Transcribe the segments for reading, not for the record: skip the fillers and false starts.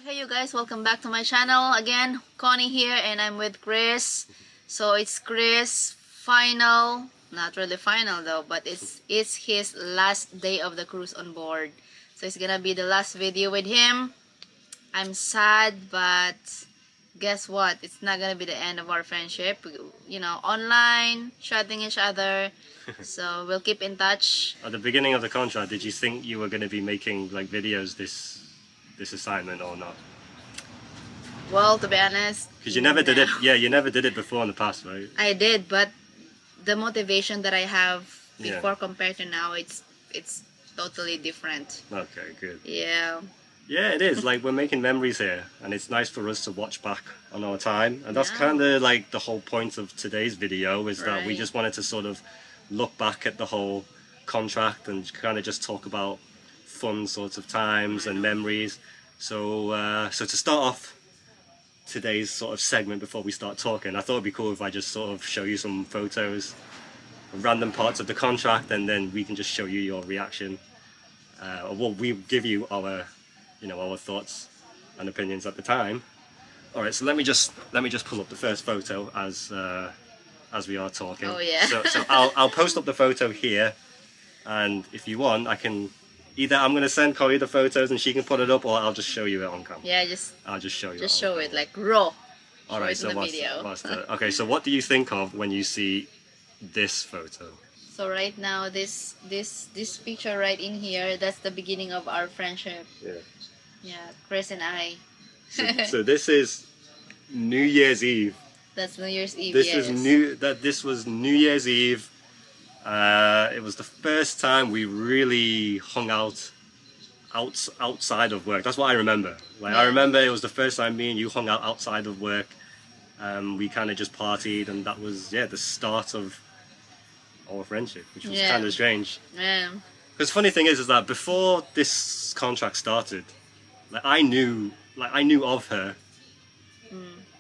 Hey you guys, welcome back to my channel. Again, Connie here and I'm with Chris. So it's Chris' final, not really final though, but it's his last day of the cruise on board. So it's gonna be the last video with him. I'm sad, but guess what? It's not gonna be the end of our friendship. You know, online, chatting each other. So we'll keep in touch. At the beginning of the contract, did you think you were going to be making like videos this assignment or not? Well, to be honest, Because you never did it. Yeah, you never did it before in the past, right? I did, but the motivation that I have Yeah. before compared to now, it's totally different. Okay, good. Yeah. Yeah, it is. Like, we're making memories here, and it's nice for us to watch back on our time. And that's Yeah. kind of like the whole point of today's video, is that we Right. just wanted to sort of look back at the whole contract and kind of just talk about fun sorts of times and memories. So, so to start off today's sort of segment, before we start talking, I thought it'd be cool if I just sort of show you some photos of random parts of the contract, and then we can just show you your reaction, or what we give you our, you know, our thoughts and opinions at the time. All right, so let me just pull up the first photo as we are talking. Oh yeah. So I'll post up the photo here, and if you want, I can either I'm gonna send Corey the photos and she can put it up, or I'll just show you it on camera. Yeah, I'll just show you. just on show camera. it like raw. All Show right. it So in the what's video. okay? So what do you think of when you see this photo? So right now, this picture right in here, that's the beginning of our friendship. Yeah. Yeah, Chris and I. So this is New Year's Eve. That's New Year's Eve. This yes. This was New Year's Eve. It was the first time we really hung out outside of work. That's what I remember. Like, Yeah. I remember it was the first time me and you hung out outside of work. We kind of just partied, and that was the start of our friendship, which was Yeah. kind of strange. Yeah. Because the funny thing is that before this contract started, I knew of her,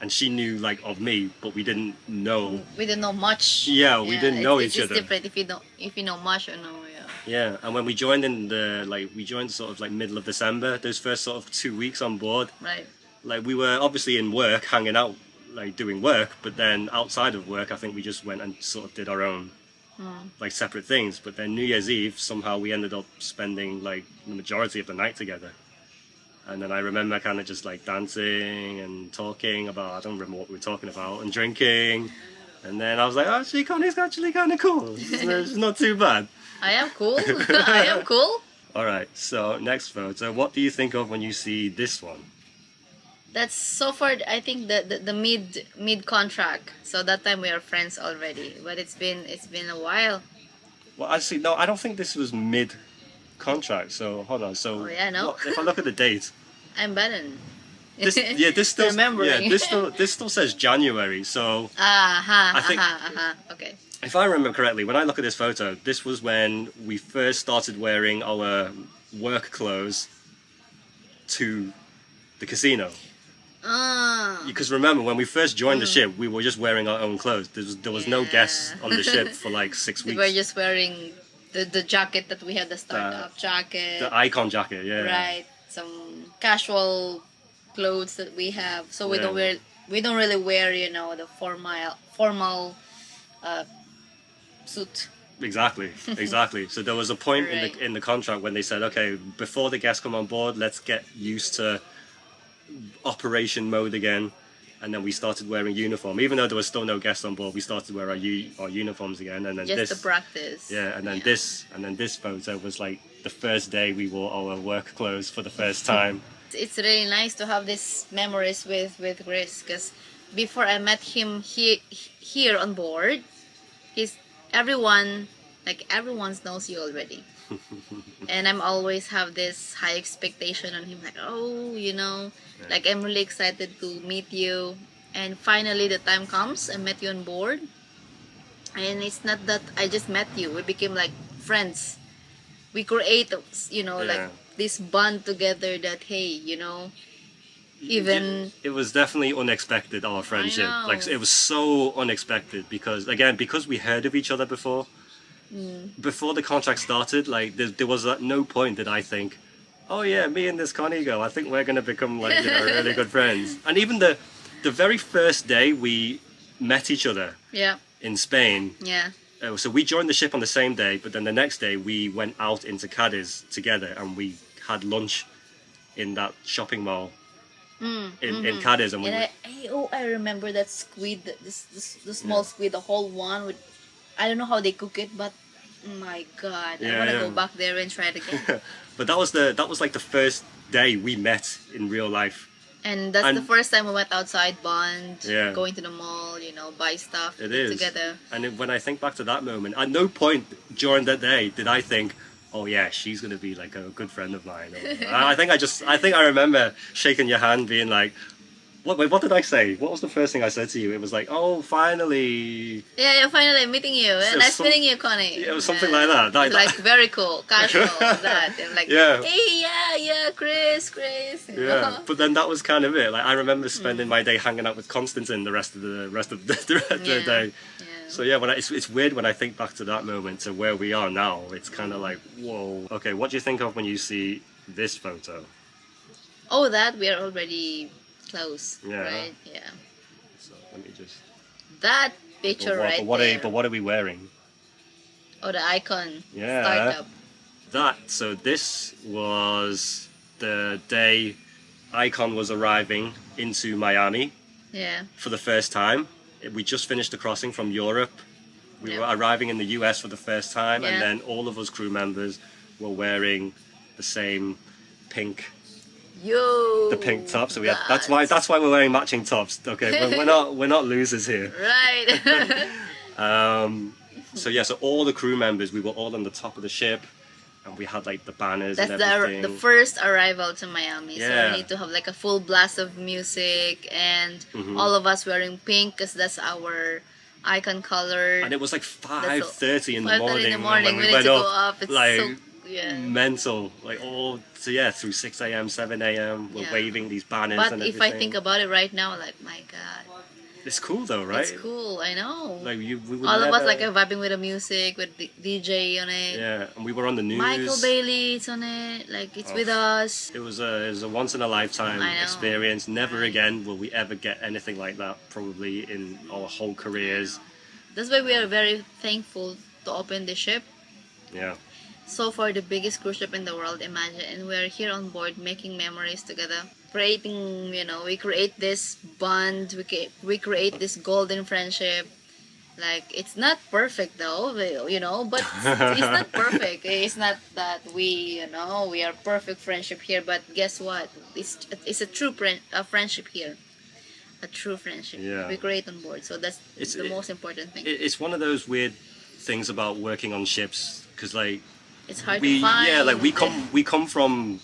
and she knew of me, but we didn't know. We didn't know much. Yeah, we didn't know each it's other. It's different if you know much or no. Yeah. Yeah, and when we joined we joined sort of middle of December. Those first sort of 2 weeks on board, Right. we were obviously in work, hanging out, doing work, but then outside of work, I think we just went and sort of did our own separate things. But then New Year's Eve, somehow we ended up spending the majority of the night together. And then I remember kind of just dancing and talking about, I don't remember what we were talking about, and drinking. And then I was like, actually, Connie's actually kind of cool. It's not too bad. I am cool. I am cool. All right, so next photo. What do you think of when you see this one? That's so far. I think the mid contract. So that time we are friends already, but it's been a while. Well, actually, no, I don't think this was mid-contract. So hold on. So Oh, yeah, no. if I look at the date, I'm better. this still Remembering. this still says January. So I think- Okay. if I remember correctly, when I look at this photo, this was when we first started wearing our work clothes to the casino. Because remember, when we first joined the ship, we were just wearing our own clothes. There was no Yeah. guests on the ship for 6 We weeks. were just wearing the jacket that we had, the startup jacket. The icon jacket, yeah. Right. Some casual clothes that we have. So we Yeah. don't really wear, the formal suit. Exactly. So there was a point Right. in the contract when they said, okay, before the guests come on board, let's get used to operation mode again. And then we started wearing uniform, even though there was still no guests on board. We started wearing our uniforms again, and then Just this to practice. Yeah, and then this photo was the first day we wore our work clothes for the first time. It's really nice to have these memories with Chris, because before I met him here on board, everyone knows you already. And I'm always have this high expectation on him, I'm really excited to meet you. And finally the time comes, I met you on board, and it's not that I just met you, we became friends. We create this bond together that, hey, even It was definitely unexpected, our friendship. know. It was so unexpected because we heard of each other before. Before the contract started, there was at no point did I think, oh yeah, me and this Connie girl, I think we're gonna become like, you know, really good friends. And even the very first day we met each other Yeah. in Spain. Yeah. So we joined the ship on the same day, but then the next day we went out into Cadiz together and we had lunch in that shopping mall in Cadiz, and we And were, I remember that squid, the small squid, the whole one with, I don't know how they cook it, but my God, I Yeah, want to yeah. go back there and try it again. but that was like the first day we met in real life. And that's the And- first time we went outside, bond, Yeah. going to the mall, you know, buy stuff, It eat is. together. And when I think back to that moment, at no point during that day did I think, oh yeah, she's gonna be like a good friend of mine. I think I remember shaking your hand, being like, what did I say? What was the first thing I said to you? It was like, oh, finally. Yeah, finally I'm meeting you. So Nice some- meeting you, Connie. Yeah, it was something like that. Like- Like very cool, casual, that. And like, Yeah. hey, yeah, Chris. You Yeah, know? but then that was kind of it. Like I remember spending my day hanging out with Constantine the rest of the Yeah. day. Yeah. So yeah, it's weird when I think back to that moment to where we are now. It's kind of like, whoa. Okay, what do you think of when you see this photo? Oh, that we are already close, Yeah. right? Yeah. So let me just. That picture right there. But what are we wearing? Oh, the icon. Yeah. Startup. So this was the day Icon was arriving into Miami Yeah. for the first time. We just finished the crossing from Europe. We Yeah. were arriving in the US for the first time, Yeah. and then all of us crew members were wearing the same pink, Yo. the pink top. So that's why we're wearing matching tops. Okay, we're not losers here. Right. So yeah, so all the crew members, we were all on the top of the ship, and we had like the banners That's and everything. the first arrival to Miami. So Yeah. we need to have like a full blast of music and Mm-hmm. all of us wearing pink because that's our icon color. And it was like That's 5:30 in the 5:30 morning. in the morning. when We we need went to go up. up. It's like so yeah. mental, like all so yeah through 6 a.m., 7 a.m. We're Yeah. waving these banners But and if everything. I think about it right now, like my God, it's cool though, right? it's cool. I know. Like we would all of us never- like are vibing with the music, with the DJ on it. yeah, and we were on the news. Michael Bailey's on it. Like it's with us. It was a once in a lifetime I know. experience. Never Right. again will we ever get anything like that. Probably in our whole careers. That's why we are very thankful to open the ship. Yeah. So far, the biggest cruise ship in the world, imagine. And we're here on board making memories together. Creating, you know, we create this bond, we create this golden friendship. Like, it's not perfect though, you know, but it's not perfect. It's not that we, you know, we are perfect friendship here, but guess what? It's a true friendship here. A true friendship. Yeah. We create on board. So that's It's- the most important thing. It's one of those weird things about working on ships because like It's hard we to find. yeah like we come from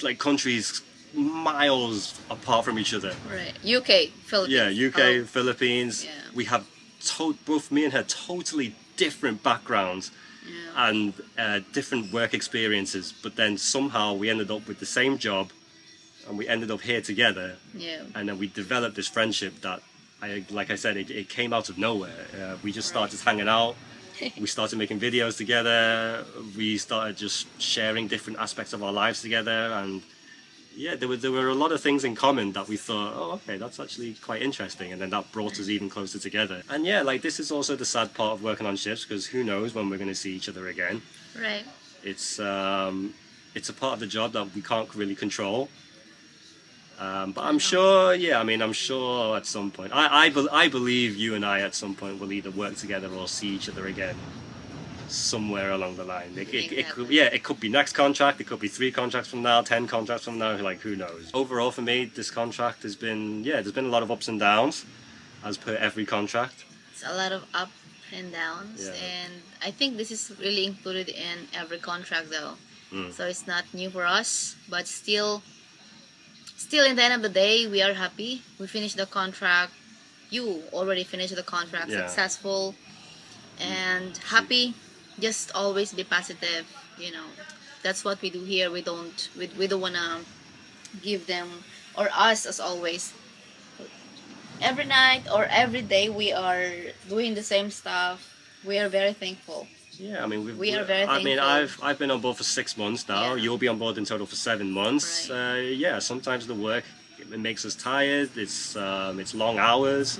like countries miles apart from each other. Right. UK, Philippines. Yeah, UK, Oh, Philippines. Yeah. We have both me and her totally different backgrounds yeah. and different work experiences, but then somehow we ended up with the same job and we ended up here together, Yeah. and then we developed this friendship that like I said, it came out of nowhere. We just started hanging out. We started making videos together. We started just sharing different aspects of our lives together, and yeah, there were a lot of things in common that we thought, oh, okay, that's actually quite interesting, and then that brought us even closer together. And yeah, like this is also the sad part of working on ships because who knows when we're going to see each other again. Right. It's a part of the job that we can't really control. But I'm sure, yeah, I mean, I'm sure at some point, I believe you and I at some point will either work together or see each other again somewhere along the line. It could, yeah, it could be next contract, it could be 3 contracts from now, 10 contracts from now, like who knows. Overall for me, this contract has been, yeah, there's been a lot of ups and downs as per every contract. It's a lot of up and downs, Yeah. and I think this is really included in every contract though. Mm. So it's not new for us, but still in the end of the day, we are happy. We finished the contract. You already finished the contract, Yeah. successful and happy. Just always be positive. You know, that's what we do here. We don't wanna give them or us as always. Every night or every day we are doing the same stuff. We are very thankful. Yeah, I mean, We are very thankful. I've been on board for 6 months now. Yeah. You'll be on board in total for 7 months. Right. Yeah, sometimes the work it makes us tired. It's long hours.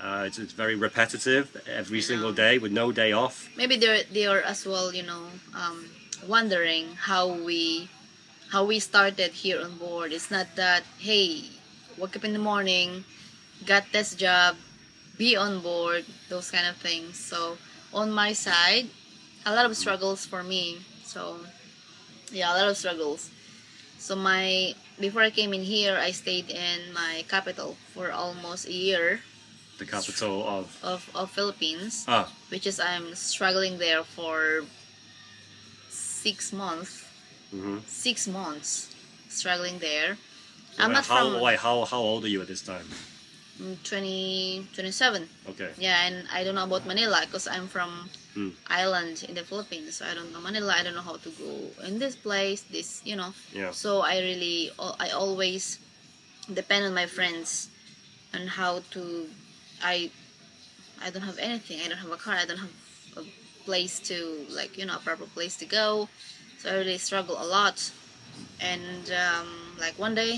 It's very repetitive every single know. day with no day off. Maybe they are as well, wondering how we started here on board. It's not that, hey, wake up in the morning, got this job, be on board, those kind of things. So on my side, a lot of struggles for me. So yeah, a lot of struggles. So before I came in here, I stayed in my capital for almost a year The capital of Philippines, ah which is I'm struggling there for 6 months. mm-hmm. 6 months struggling there. So I'm not from how old are you at this time? 27. Okay. Yeah, and I don't know about Manila because I'm from Hmm. island in the Philippines. So I don't know Manila. I don't know how to go in this place. Yeah. So I always depend on my friends on how to. I I don't have anything. I don't have a car. I don't have a place to a proper place to go. So I really struggle a lot. And like one day,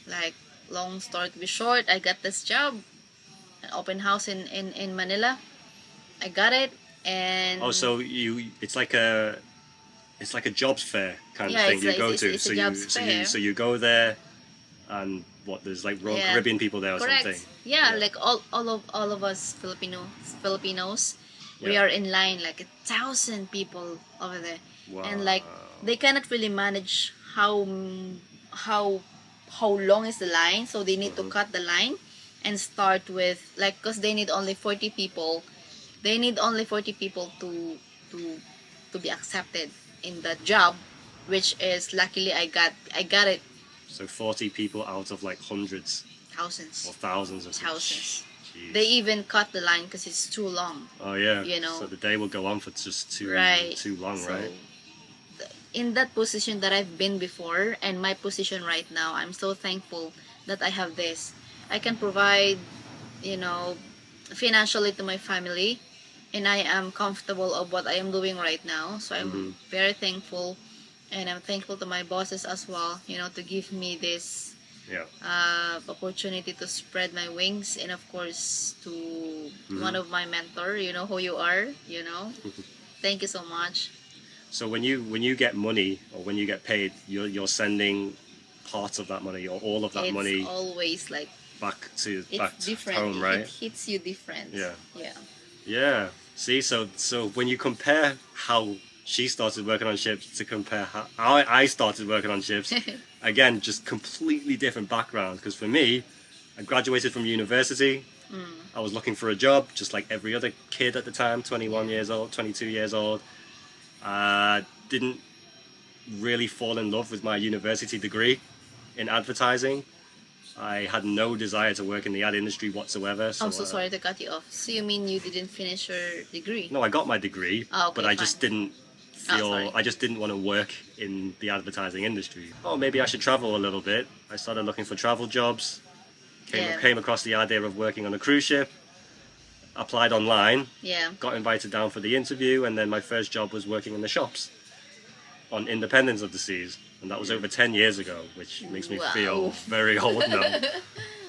like long story to be short, I got this job, an open house in Manila. I got it, and Oh, so it's like a jobs fair kind of yeah, thing it's you like go it's, to. it's a jobs fair. So you go there, and what there's like Royal Yeah. Caribbean people there or Correct. something. Yeah, like all of us Filipinos, we Yeah. are in line like 1,000 people over there, Wow. and like they cannot really manage how how long is the line, so they need to cut the line and start with because they need only 40 people. They need only 40 people to to be accepted in the job, which is luckily I got it. So 40 people out of like hundreds Thousands. or thousands of Thousands. Jeez. They even cut the line because it's too long. Oh yeah. You know. So the day will go on for just too Right. long, So, right? in that position that I've been before and my position right now, I'm so thankful that I have this. I can provide, financially to my family, and I am comfortable of what I am doing right now. So I'm very thankful, and I'm thankful to my bosses as well, to give me this Yeah. opportunity to spread my wings, and of course to one of my mentor, you know who you are, thank you so much. So when you get money or when you get paid, you're sending part of that money or all of that It's money always like back to it's different. home, right? It hits you different. Yeah. Yeah. Yeah. See, so when you compare how she started working on ships to compare how I started working on ships, again, just completely different background. Because for me, I graduated from university. I was looking for a job, just like every other kid at the time, 21 years old, 22 years old. Didn't really fall in love with my university degree in advertising. I had no desire to work in the ad industry whatsoever. So, I'm so sorry to cut you off. So you mean you didn't finish your degree? No, I got my degree, Okay, but I just fine. didn't sorry. I just didn't want to work in the advertising industry. Oh, maybe I should travel a little bit. I started looking for travel jobs. Came across the idea of working on a cruise ship. Applied online. Yeah. Got invited down for the interview, and then my first job was working in the shops on Independence of the Seas, and that was over 10 years ago, which makes me Wow. feel very old now.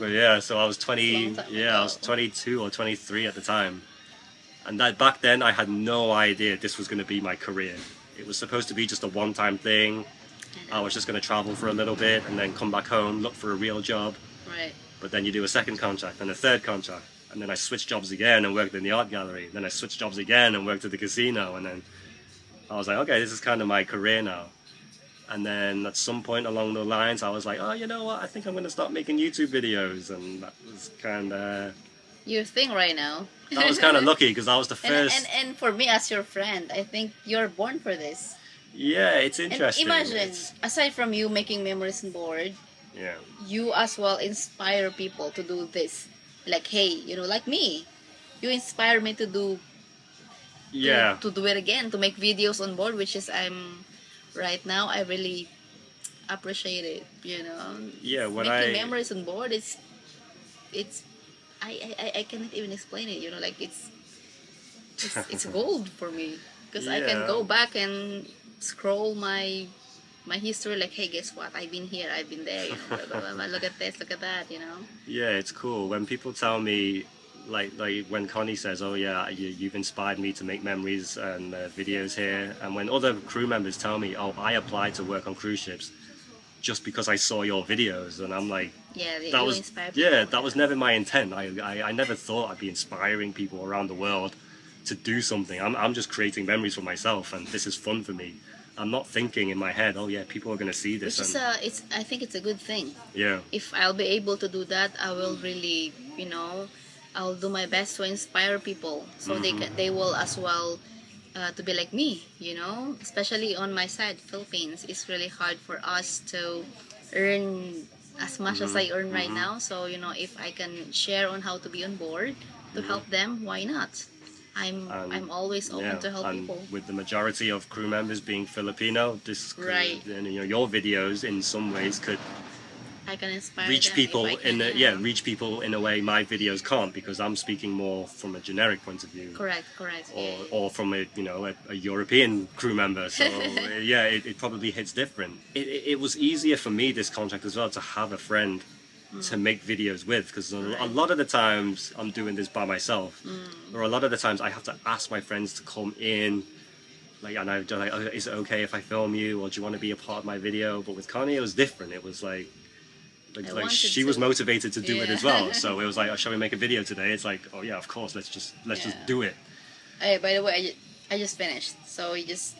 But yeah, so I was It's a long time ago. I was 22 or 23 at the time, and that back then I had no idea this was going to be my career. It was supposed to be just a one-time thing. I was just going to travel for a little bit and then come back home, look for a real job. Right. But then you do a second contract and a third contract. And then I switched jobs again and worked in the art gallery. Then I switched jobs again and worked at the casino. And then I was like, okay, this is kind of my career now. And then at some point along the lines, I was like, oh, you know what? I think I'm going to start making YouTube videos. And that was kind of... Your thing right now. That was kind of lucky because I was the first... And for me as your friend, I think you're born for this. Yeah, it's And interesting. imagine, aside from you making memories on board, Yeah. you as well inspire people to do this. Like, hey, like me, you inspire me to do Yeah. to do it again, to make videos on board, which is I'm right now. I really appreciate it. Yeah, when Making I... memories on board, it's I cannot even explain it. Like it's gold for me. because I can go back and scroll my history, like, hey, guess what? I've been here, I've been there, you know, blah, blah, blah, blah. Look at this, look at that, you know. Yeah, it's cool when people tell me, like when Connie says, "Oh yeah, you've inspired me to make memories and videos here," and when other crew members tell me, "Oh, I applied to work on cruise ships just because I saw your videos," and I'm like, Yeah, that you was inspire people. yeah, that was never my intent. I never thought I'd be inspiring people around the world to do something. I'm just creating memories for myself, and this is fun for me. I'm not thinking in my head, oh yeah, people are gonna see this. Which is I think it's a good thing. Yeah. If I'll be able to do that, I will really, you know, I'll do my best to inspire people, so they will as well to be like me, you know. Especially on my side, Philippines, it's really hard for us to earn as much as I earn right now. So, you know, if I can share on how to be on board to help them, why not? I'm always open to help and people. with the majority of crew members being Filipino, this could, Right. and, you know, your videos in some ways could I can inspire reach them people if I can, reach people in a way my videos can't, because I'm speaking more from a generic point of view. Correct. Or from a, you know, a European crew member, so yeah, it probably hits different. It was easier for me, this contract as well, to have a friend to make videos with, because a lot of the times I'm doing this by myself, or a lot of the times I have to ask my friends to come in, like, and I'm just like, oh, is it okay if I film you, or do you want to be a part of my video? But with Connie, it was different. It was like she was motivated to do it as well, so it was like, oh, shall we make a video today? It's like, oh yeah, of course, let's just do it. Hey, by the way, I just finished, so he just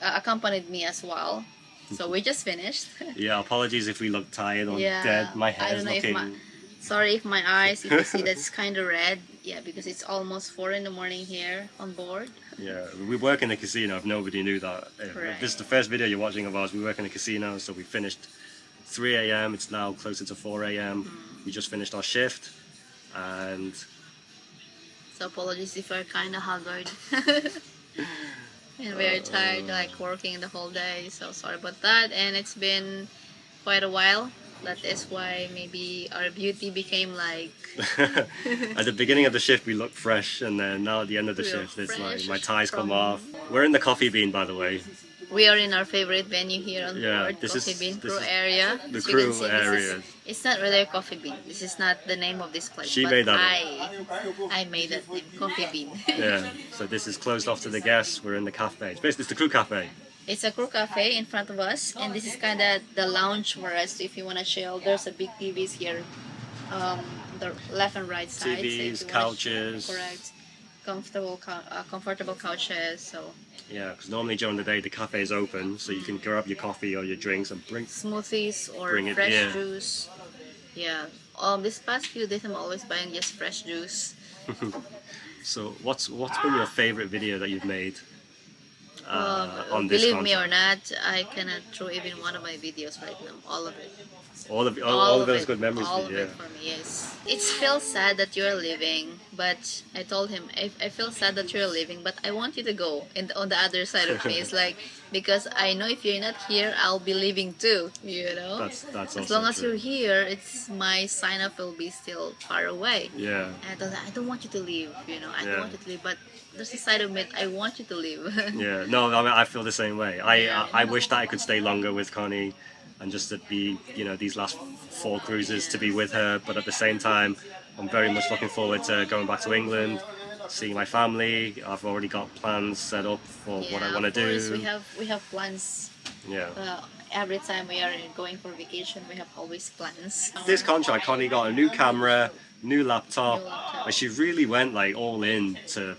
accompanied me as well. So we just finished. Yeah, apologies if we look tired or Yeah, dead. My I hair's don't know looking... sorry if my eyes, if you see that's kind of red. Yeah, because it's almost 4 in the morning here on board. Yeah, we work in a casino, if nobody knew that. If this is the first video you're watching of ours, we work in a casino, so we finished 3 a.m. It's now closer to 4 a.m. We just finished our shift, and... So apologies if we're kind of haggard. And we're tired, like working the whole day, so sorry about that. And it's been quite a while. That is why maybe our beauty became like... At the beginning of the shift we looked fresh, and then now at the end of the We shift it's like fresh my ties come from- off. We're in the Coffee Bean, by the way. We are in our favorite venue here on Yeah, board, this Coffee is- Bean this Crew is area. the As you crew can see, area. It's not really a Coffee Bean. This is not the name of this place. She but made that I made that name, Coffee Bean. Yeah, so this is closed off to the guests. We're in the cafe. It's basically the crew cafe. It's a crew cafe in front of us, and this is kind of the lounge for us. If you want to chill, there's a big TVs here, the left and right side. TVs, so if you wanna couches. chill, correct. Comfortable couches. So Yeah, because normally during the day the cafe is open, so you can grab your coffee or your drinks and bring... smoothies or Bring it, fresh yeah. juice. Yeah. This past few days, I'm always buying just fresh juice. So what's been your favorite video that you've made on this Believe me or contract? not, I cannot throw even one of my videos right now. All of it. All of those it. good memories All for of you, yeah. it for me, yes. It feels sad that you're leaving, but I told him, I feel sad that you're leaving, but I want you to go. And on the other side of me, it's like, because I know if you're not here, I'll be leaving too, you know? That's as also long as true. you're here, it's my sign up will be still far away. Yeah. And I don't want you to leave, you know, I Yeah. don't want you to leave, but there's a side of me, I want you to leave. Yeah, no, I mean, I feel the same way. Yeah. I wish that I could stay longer with Connie and just to be, you know, these last 4 cruises to be with her, but at the same time, I'm very much looking forward to going back to England, seeing my family. I've already got plans set up for what I want to do. Of course, we have plans. Yeah. Every time we are going for vacation, we have always plans. This contract, Connie got a new camera, new laptop, New laptop. and she really went like all in to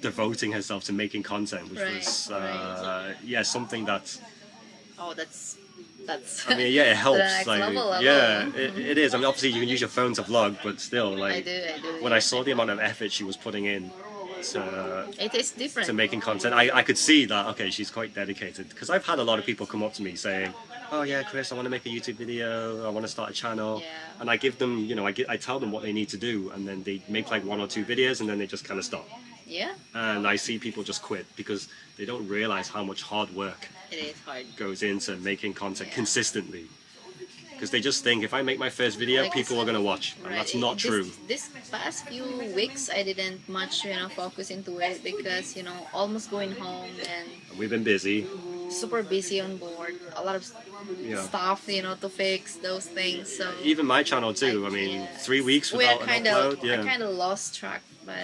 devoting herself to making content, which Right, was right. yeah, something that, Oh, that's. I mean, yeah, it helps. The next Like, level. yeah, it is. I mean, obviously you can use your phone to vlog, but still, like, I do. when I saw the amount of effort she was putting in It is different. to making content, I could see that, okay, she's quite dedicated. Because I've had a lot of people come up to me saying, oh yeah, Chris, I want to make a YouTube video, I want to start a channel. Yeah. And I give them, you know, I tell them what they need to do, and then they make like 1 or 2 videos, and then they just kind of stop. Yeah, And I see people just quit because they don't realize how much hard work it is hard. goes into making content Yeah. consistently. because they just think if I make my first video, Like, people are gonna watch, and right, that's not true. This past few weeks, I didn't much, focus into it because, almost going home and We've been busy. super busy on board. A lot of Yeah. stuff, to fix those things. So Even my channel too. I mean, yeah. 3 weeks We're without an kind upload. of, Yeah. I kind of lost track, but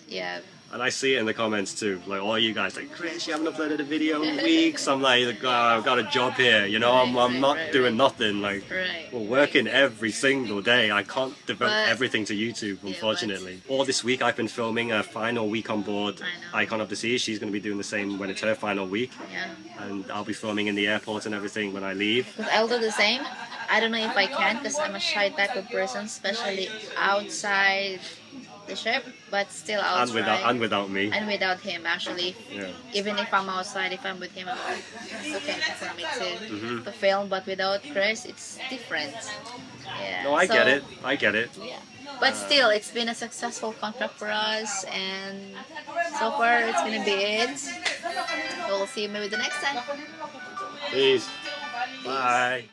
yeah. And I see it in the comments too. Like all you guys, like Chris, you haven't uploaded a video in weeks. I'm like, oh, I've got a job here. I'm not doing nothing. Like Right. we're working every single day. I can't devote But- everything to YouTube, unfortunately. All this week I've been filming a final week on board. I know. Icon of the Sea. She's going to be doing the same when it's her final week. Yeah. And I'll be filming in the airport and everything when I leave. Because I'll do the same. I don't know if I can because I'm a shy type of person, especially outside the ship, but still I'll And try. without me. And without him, actually. Yeah. Even if I'm outside, if I'm with him, it's okay for me Mm-hmm. to film. But without Chris, it's different. Yeah. No, I So, get it. I get it. Yeah. But still, it's been a successful contract for us, and so far it's gonna be it. We'll see you maybe the next time. Peace. Bye.